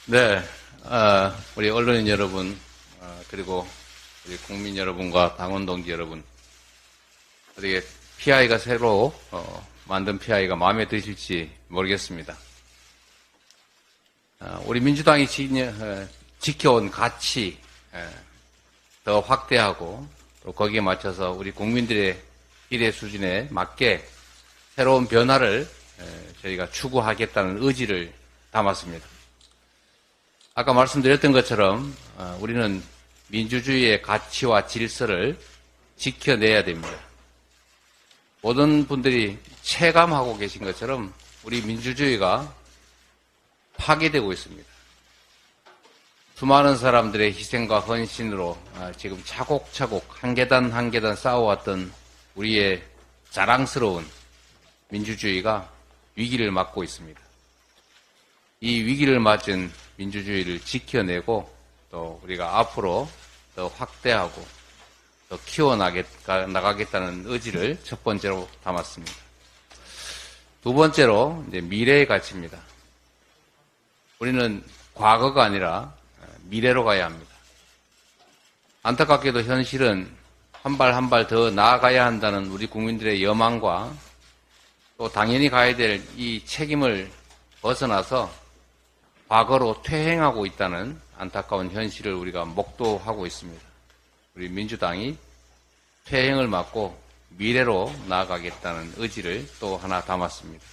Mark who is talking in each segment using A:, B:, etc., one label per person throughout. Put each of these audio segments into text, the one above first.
A: 네, 우리 언론인 여러분, 그리고 우리 국민 여러분과 당원 동지 여러분, 어떻게 PI가 새로 만든 PI가 마음에 드실지 모르겠습니다. 우리 민주당이 지켜온 가치 더 확대하고 또 거기에 맞춰서 우리 국민들의 기대 수준에 맞게 새로운 변화를 저희가 추구하겠다는 의지를 담았습니다. 아까 말씀드렸던 것처럼 우리는 민주주의의 가치와 질서를 지켜내야 됩니다. 모든 분들이 체감하고 계신 것처럼 우리 민주주의가 파괴되고 있습니다. 수많은 사람들의 희생과 헌신으로 지금 차곡차곡 한 계단 한 계단 쌓아왔던 우리의 자랑스러운 민주주의가 위기를 맞고 있습니다. 이 위기를 맞은 민주주의를 지켜내고 또 우리가 앞으로 더 확대하고 더 키워나가겠다는 의지를 첫 번째로 담았습니다. 두 번째로 이제 미래의 가치입니다. 우리는 과거가 아니라 미래로 가야 합니다. 안타깝게도 현실은 한 발 한 발 더 나아가야 한다는 우리 국민들의 여망과 또 당연히 가야 될 이 책임을 벗어나서 과거로 퇴행하고 있다는 안타까운 현실을 우리가 목도하고 있습니다. 우리 민주당이 퇴행을 막고 미래로 나아가겠다는 의지를 또 하나 담았습니다.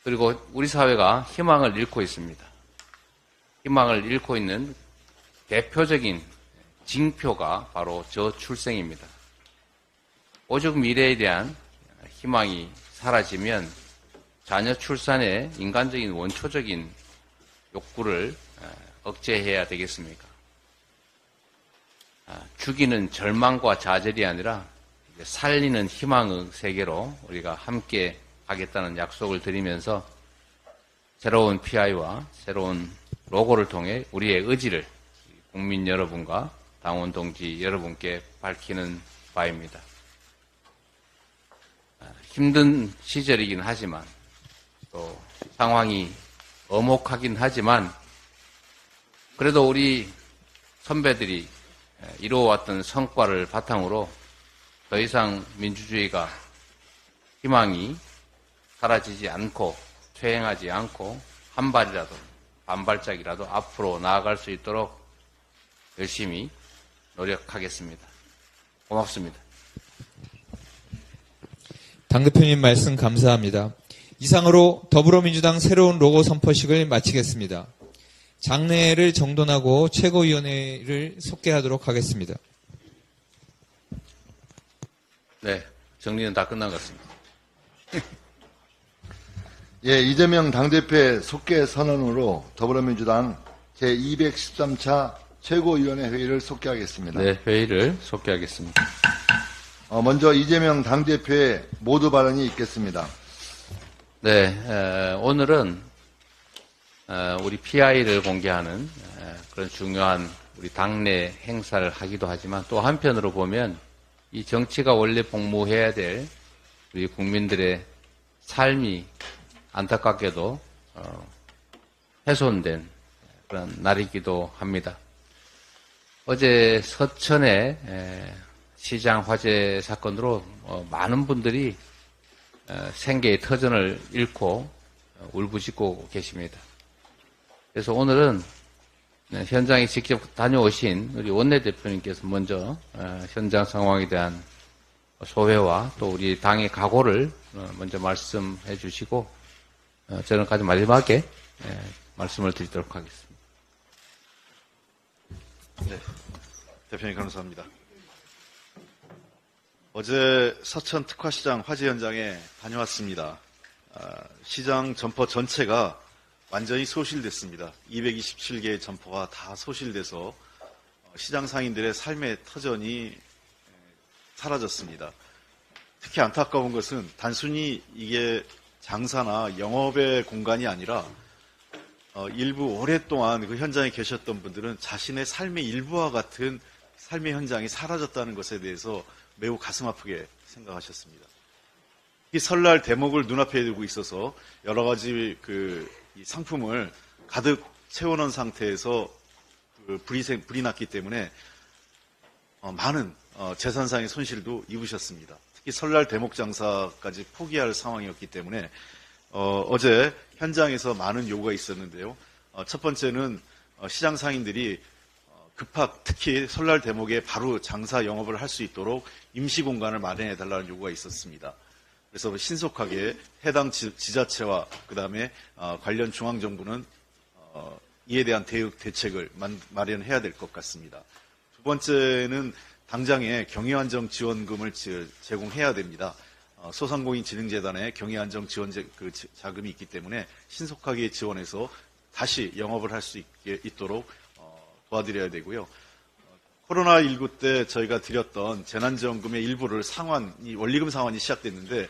A: 그리고 우리 사회가 희망을 잃고 있습니다. 희망을 잃고 있는 대표적인 징표가 바로 저출생입니다. 오죽 미래에 대한 희망이 사라지면 자녀 출산의 인간적인 원초적인 욕구를 억제해야 되겠습니까? 죽이는 절망과 좌절이 아니라 살리는 희망의 세계로 우리가 함께 하겠다는 약속을 드리면서 새로운 PI와 새로운 로고를 통해 우리의 의지를 국민 여러분과 당원 동지 여러분께 밝히는 바입니다. 힘든 시절이긴 하지만 또 상황이 엄혹하긴 하지만 그래도 우리 선배들이 이루어왔던 성과를 바탕으로 더 이상 민주주의가 희망이 사라지지 않고 퇴행하지 않고 한 발이라도 반 발짝이라도 앞으로 나아갈 수 있도록 열심히 노력하겠습니다. 고맙습니다.
B: 당대표님 말씀 감사합니다. 이상으로 더불어민주당 새로운 로고 선포식을 마치겠습니다. 장례를 정돈하고 최고위원회를 속개하도록 하겠습니다.
A: 네, 정리는 다 끝난 것 같습니다.
C: 예, 이재명 당대표의 속개 선언으로 더불어민주당 제213차 최고위원회 회의를 속개하겠습니다.
A: 네, 회의를 속개하겠습니다.
C: 먼저 이재명 당대표의 모두 발언이 있겠습니다.
A: 네, 오늘은 우리 PI를 공개하는 그런 중요한 우리 당내 행사를 하기도 하지만 또 한편으로 보면 이 정치가 원래 복무해야 될 우리 국민들의 삶이 안타깝게도 훼손된 그런 날이기도 합니다. 어제 서천의 시장 화재 사건으로 많은 분들이 생계의 터전을 잃고 울부짖고 계십니다. 그래서 오늘은 현장에 직접 다녀오신 우리 원내대표님께서 먼저 현장 상황에 대한 소회와 또 우리 당의 각오를 먼저 말씀해 주시고 저는 가장 마지막에 말씀을 드리도록 하겠습니다.
D: 네, 대표님 감사합니다. 어제 서천 특화시장 화재 현장에 다녀왔습니다. 시장 점포 전체가 완전히 소실됐습니다. 227개의 점포가 다 소실돼서 시장 상인들의 삶의 터전이 사라졌습니다. 특히 안타까운 것은 단순히 이게 장사나 영업의 공간이 아니라 일부 오랫동안 그 현장에 계셨던 분들은 자신의 삶의 일부와 같은 삶의 현장이 사라졌다는 것에 대해서 매우 가슴 아프게 생각하셨습니다. 이 설날 대목을 눈앞에 두고 있어서 여러 가지 이 상품을 가득 채워놓은 상태에서 불이 났기 때문에 많은 재산상의 손실도 입으셨습니다. 특히 설날 대목 장사까지 포기할 상황이었기 때문에 어제 현장에서 많은 요구가 있었는데요. 첫 번째는 시장 상인들이 특히 설날 대목에 바로 장사 영업을 할 수 있도록 임시 공간을 마련해 달라는 요구가 있었습니다. 그래서 신속하게 해당 지자체와 그다음에 관련 중앙정부는 이에 대한 대책을 마련해야 될 것 같습니다. 두 번째는 당장에 경위안정 지원금을 제공해야 됩니다. 소상공인진흥재단에 경위안정 지원 자금이 있기 때문에 신속하게 지원해서 다시 영업을 할 수 있도록 도와드려야 되고요. 코로나19 때 저희가 드렸던 재난지원금의 일부를 원리금 상환이 시작됐는데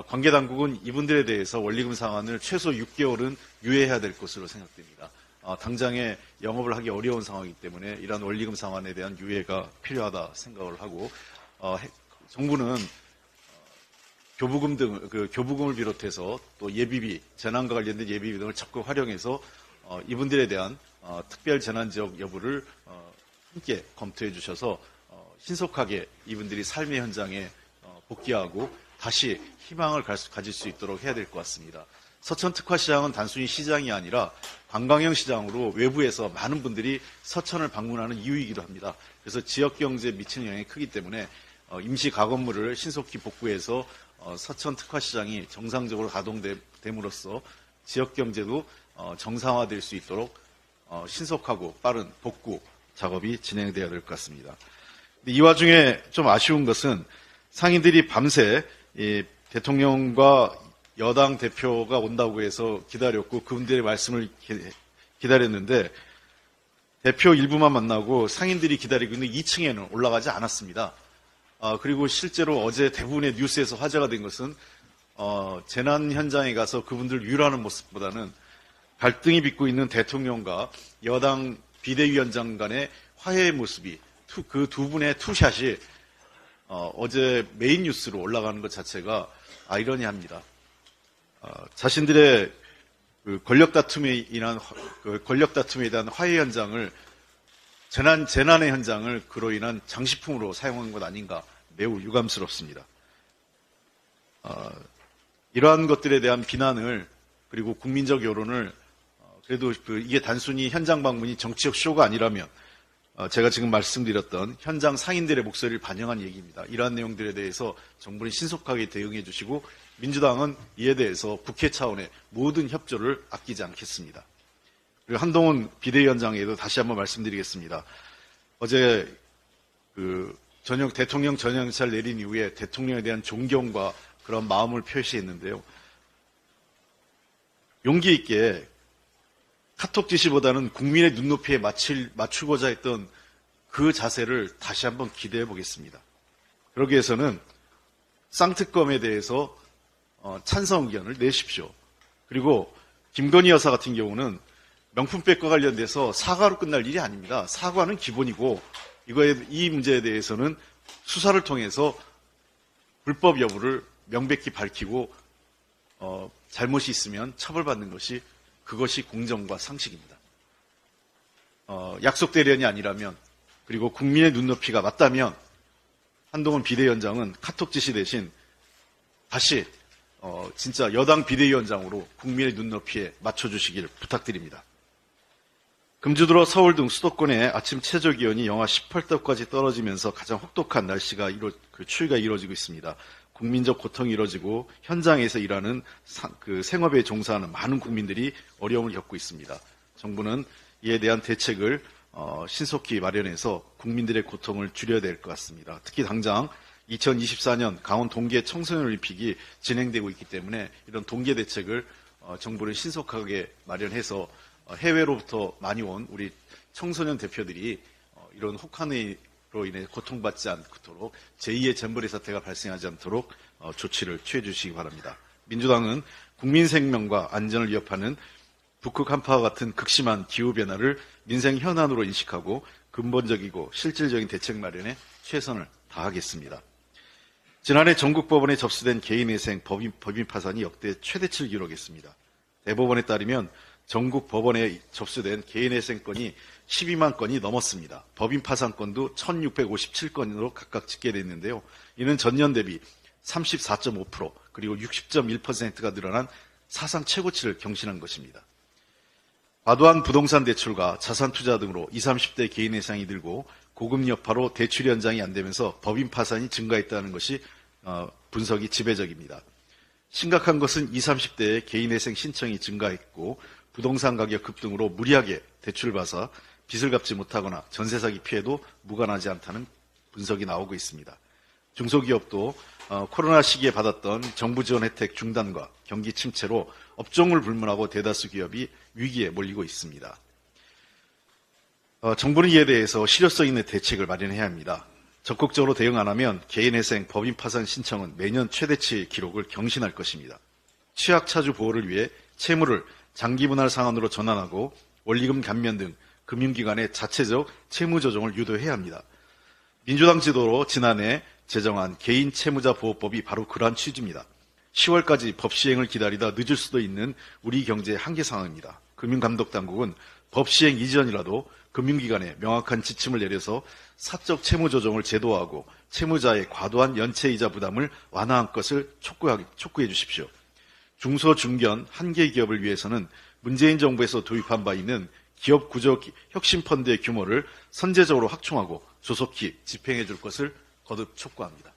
D: 관계당국은 이분들에 대해서 원리금 상환을 최소 6개월은 유예해야 될 것으로 생각됩니다. 당장에 영업을 하기 어려운 상황이기 때문에 이러한 원리금 상환에 대한 유예가 필요하다 생각을 하고 정부는 교부금을 비롯해서 또 예비비, 재난과 관련된 예비비 등을 적극 활용해서 이분들에 대한 특별 재난지역 여부를 함께 검토해 주셔서 신속하게 이분들이 삶의 현장에 복귀하고 다시 희망을 가질 수 있도록 해야 될 것 같습니다. 서천 특화시장은 단순히 시장이 아니라 관광형 시장으로 외부에서 많은 분들이 서천을 방문하는 이유이기도 합니다. 그래서 지역경제에 미치는 영향이 크기 때문에 임시 가건물을 신속히 복구해서 서천 특화시장이 정상적으로 가동됨으로써 지역경제도 정상화될 수 있도록 신속하고 빠른 복구 작업이 진행되어야 될 것 같습니다. 이 와중에 좀 아쉬운 것은 상인들이 밤새 대통령과 여당 대표가 온다고 해서 기다렸고 그분들의 말씀을 기다렸는데 대표 일부만 만나고 상인들이 기다리고 있는 2층에는 올라가지 않았습니다. 그리고 실제로 어제 대부분의 뉴스에서 화제가 된 것은 재난 현장에 가서 그분들 위로하는 모습보다는 갈등이 빚고 있는 대통령과 여당 비대위원장 간의 화해의 모습이 그 두 분의 투샷이 어제 메인 뉴스로 올라가는 것 자체가 아이러니합니다. 자신들의 권력 다툼에 대한 화해 현장을 재난의 현장을 그로 인한 장식품으로 사용한 것 아닌가 매우 유감스럽습니다. 이러한 것들에 대한 비난을 그리고 국민적 여론을 그래도 이게 단순히 현장 방문이 정치적 쇼가 아니라면 제가 지금 말씀드렸던 현장 상인들의 목소리를 반영한 얘기입니다. 이러한 내용들에 대해서 정부는 신속하게 대응해 주시고 민주당은 이에 대해서 국회 차원의 모든 협조를 아끼지 않겠습니다. 그리고 한동훈 비대위원장에도 다시 한번 말씀드리겠습니다. 어제 대통령 전형차를 내린 이후에 대통령에 대한 존경과 그런 마음을 표시했는데요. 용기 있게 카톡 지시보다는 국민의 눈높이에 맞추고자 했던 그 자세를 다시 한번 기대해 보겠습니다. 그러기 위해서는 쌍특검에 대해서 찬성 의견을 내십시오. 그리고 김건희 여사 같은 경우는 명품백과 관련돼서 사과로 끝날 일이 아닙니다. 사과는 기본이고 이 문제에 대해서는 수사를 통해서 불법 여부를 명백히 밝히고 잘못이 있으면 처벌받는 그것이 공정과 상식입니다. 약속 대련이 아니라면 그리고 국민의 눈높이가 맞다면 한동훈 비대위원장은 카톡 지시 대신 다시 진짜 여당 비대위원장으로 국민의 눈높이에 맞춰주시길 부탁드립니다. 금주 들어 서울 등 수도권의 아침 최저기온이 영하 18도까지 떨어지면서 가장 혹독한 추위가 이루어지고 있습니다. 국민적 고통이 이루어지고 현장에서 일하는 생업에 종사하는 많은 국민들이 어려움을 겪고 있습니다. 정부는 이에 대한 대책을 신속히 마련해서 국민들의 고통을 줄여야 될 것 같습니다. 특히 당장 2024년 강원 동계 청소년 올림픽이 진행되고 있기 때문에 이런 동계 대책을 정부는 신속하게 마련해서 해외로부터 많이 온 우리 청소년 대표들이 이런 혹한으로 인해 고통받지 않도록 제2의 잼버리 사태가 발생하지 않도록 조치를 취해 주시기 바랍니다. 민주당은 국민 생명과 안전을 위협하는 북극 한파와 같은 극심한 기후변화를 민생 현안으로 인식하고 근본적이고 실질적인 대책 마련에 최선을 다하겠습니다. 지난해 전국 법원에 접수된 개인회생 법인 파산이 역대 최대치를 기록했습니다. 대법원에 따르면 전국 법원에 접수된 개인회생 건이 12만 건이 넘었습니다. 법인 파산 건도 1657건으로 각각 집계됐는데요. 이는 전년 대비 34.5% 그리고 60.1%가 늘어난 사상 최고치를 경신한 것입니다. 과도한 부동산 대출과 자산 투자 등으로 20, 30대 개인 회생이 늘고 고금 여파로 대출 연장이 안 되면서 법인 파산이 증가했다는 것이 분석이 지배적입니다. 심각한 것은 20, 30대의 개인 회생 신청이 증가했고 부동산 가격 급등으로 무리하게 대출을 받아 빚을 갚지 못하거나 전세 사기 피해도 무관하지 않다는 분석이 나오고 있습니다. 중소기업도 코로나 시기에 받았던 정부 지원 혜택 중단과 경기 침체로 업종을 불문하고 대다수 기업이 위기에 몰리고 있습니다. 정부는 이에 대해서 실효성 있는 대책을 마련해야 합니다. 적극적으로 대응 안 하면 개인회생, 법인 파산 신청은 매년 최대치 기록을 경신할 것입니다. 취약차주 보호를 위해 채무를 장기분할 상환으로 전환하고 원리금 감면 등 금융기관의 자체적 채무 조정을 유도해야 합니다. 민주당 지도로 지난해 제정한 개인채무자 보호법이 바로 그러한 취지입니다. 10월까지 법 시행을 기다리다 늦을 수도 있는 우리 경제의 한계 상황입니다. 금융감독당국은 법 시행 이전이라도 금융기관에 명확한 지침을 내려서 사적 채무 조정을 제도화하고 채무자의 과도한 연체이자 부담을 완화한 것을 촉구해 주십시오. 중소, 중견, 한계 기업을 위해서는 문재인 정부에서 도입한 바 있는 기업 구조 혁신 펀드의 규모를 선제적으로 확충하고 조속히 집행해 줄 것을 거듭 촉구합니다.